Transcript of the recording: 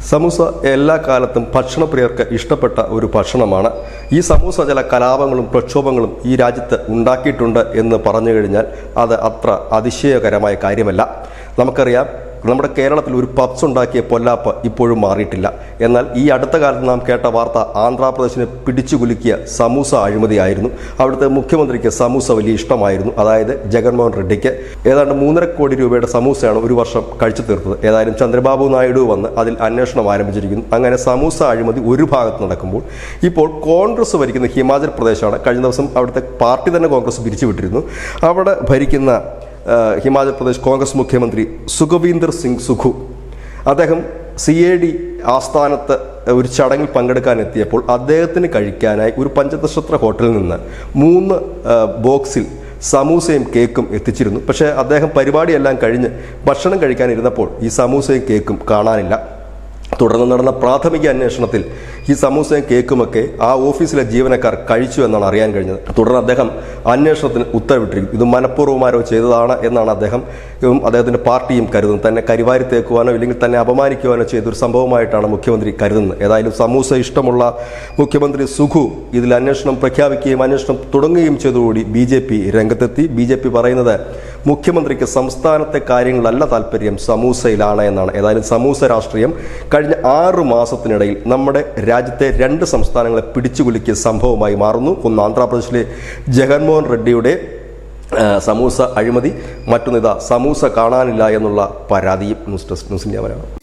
സമൂസ എല്ലാ കാലത്തും ഭക്ഷണപ്രിയർക്ക് ഇഷ്ടപ്പെട്ട ഒരു ഭക്ഷണമാണ്. ഈ സമൂസ ചില കലാപങ്ങളും പ്രക്ഷോഭങ്ങളും ഈ രാജ്യത്ത് ഉണ്ടാക്കിയിട്ടുണ്ട് എന്ന് പറഞ്ഞു കഴിഞ്ഞാൽ അത് അത്ര അതിശയകരമായ കാര്യമല്ല. നമുക്കറിയാം, നമ്മുടെ കേരളത്തിൽ ഒരു പബ്സ് ഉണ്ടാക്കിയ പൊല്ലാപ്പ് ഇപ്പോഴും മാറിയിട്ടില്ല. എന്നാൽ ഈ അടുത്ത കാലത്ത് നാം കേട്ട വാർത്ത ആന്ധ്രാപ്രദേശിനെ പിടിച്ചുകുലുക്കിയ സമൂസ അഴിമതിയായിരുന്നു. അവിടുത്തെ മുഖ്യമന്ത്രിക്ക് സമൂസ വലിയ ഇഷ്ടമായിരുന്നു. അതായത് ജഗൻമോഹൻ റെഡ്ഡിക്ക് ഏതാണ്ട് 3.5 കോടി രൂപയുടെ സമൂസയാണ് ഒരു വർഷം കഴിച്ചു തീർത്തത്. ഏതായാലും ചന്ദ്രബാബു നായിഡു വന്ന് അതിൽ അന്വേഷണം ആരംഭിച്ചിരിക്കുന്നു. അങ്ങനെ സമൂസ അഴിമതി ഒരു ഭാഗത്ത് നടക്കുമ്പോൾ ഇപ്പോൾ കോൺഗ്രസ് ഭരിക്കുന്ന ഹിമാചൽ പ്രദേശാണ്. കഴിഞ്ഞ ദിവസം അവിടുത്തെ പാർട്ടി തന്നെ കോൺഗ്രസ് പിരിച്ചുവിട്ടിരുന്നു. അവിടെ ഭരിക്കുന്ന ഹിമാചൽ പ്രദേശ് കോൺഗ്രസ് മുഖ്യമന്ത്രി സുഖവീന്ദർ സിംഗ് സുഖു അദ്ദേഹം CID ആസ്ഥാനത്ത് ഒരു ചടങ്ങിൽ പങ്കെടുക്കാനെത്തിയപ്പോൾ അദ്ദേഹത്തിന് കഴിക്കാനായി ഒരു പഞ്ചനക്ഷത്ര ഹോട്ടലിൽ നിന്ന് 3 ബോക്സിൽ സമൂസയും കേക്കും എത്തിച്ചിരുന്നു. പക്ഷേ അദ്ദേഹം പരിപാടിയെല്ലാം കഴിഞ്ഞ് ഭക്ഷണം കഴിക്കാനിരുന്നപ്പോൾ ഈ സമൂസയും കേക്കും കാണാനില്ല. തുടർന്ന് നടന്ന പ്രാഥമിക അന്വേഷണത്തിൽ ഈ സമൂസയും കേക്കുമൊക്കെ ആ ഓഫീസിലെ ജീവനക്കാർ കഴിച്ചു എന്നാണ് അറിയാൻ കഴിഞ്ഞത്. തുടർന്ന് അദ്ദേഹം അന്വേഷണത്തിന് ഉത്തരവിട്ടിരിക്കും. ഇത് മനഃപൂർവ്വമാരോ ചെയ്തതാണ് എന്നാണ് അദ്ദേഹത്തിൻ്റെ പാർട്ടിയും കരുതുന്നത്. തന്നെ കരിവാരി തേക്കുവാനോ ഇല്ലെങ്കിൽ തന്നെ അപമാനിക്കുവാനോ ചെയ്തൊരു സംഭവമായിട്ടാണ് മുഖ്യമന്ത്രി കരുതുന്നത്. ഏതായാലും സമൂസ ഇഷ്ടമുള്ള മുഖ്യമന്ത്രി സുഖു ഇതിൽ അന്വേഷണം പ്രഖ്യാപിക്കുകയും അന്വേഷണം തുടങ്ങുകയും ചെയ്തതോടുകൂടി BJP രംഗത്തെത്തി. BJP പറയുന്നത് മുഖ്യമന്ത്രിക്ക് സംസ്ഥാനത്തെ കാര്യങ്ങളല്ല താല്പര്യം, സമൂസയിലാണ് എന്നാണ്. ഏതായാലും സമൂസ രാഷ്ട്രീയം കഴിഞ്ഞ 6 മാസത്തിനിടയിൽ നമ്മുടെ രാജ്യത്തെ 2 സംസ്ഥാനങ്ങളെ പിടിച്ചുകുലുക്കിയ സംഭവമായി മാറുന്നു. ഒന്ന് ആന്ധ്രാപ്രദേശിലെ ജഗൻമോഹൻ റെഡ്ഡിയുടെ സമൂസ അഴിമതി, മറ്റൊന്നിതാ സമൂസ കാണാനില്ല എന്നുള്ള പരാതിയും. News desk news India Malayalam.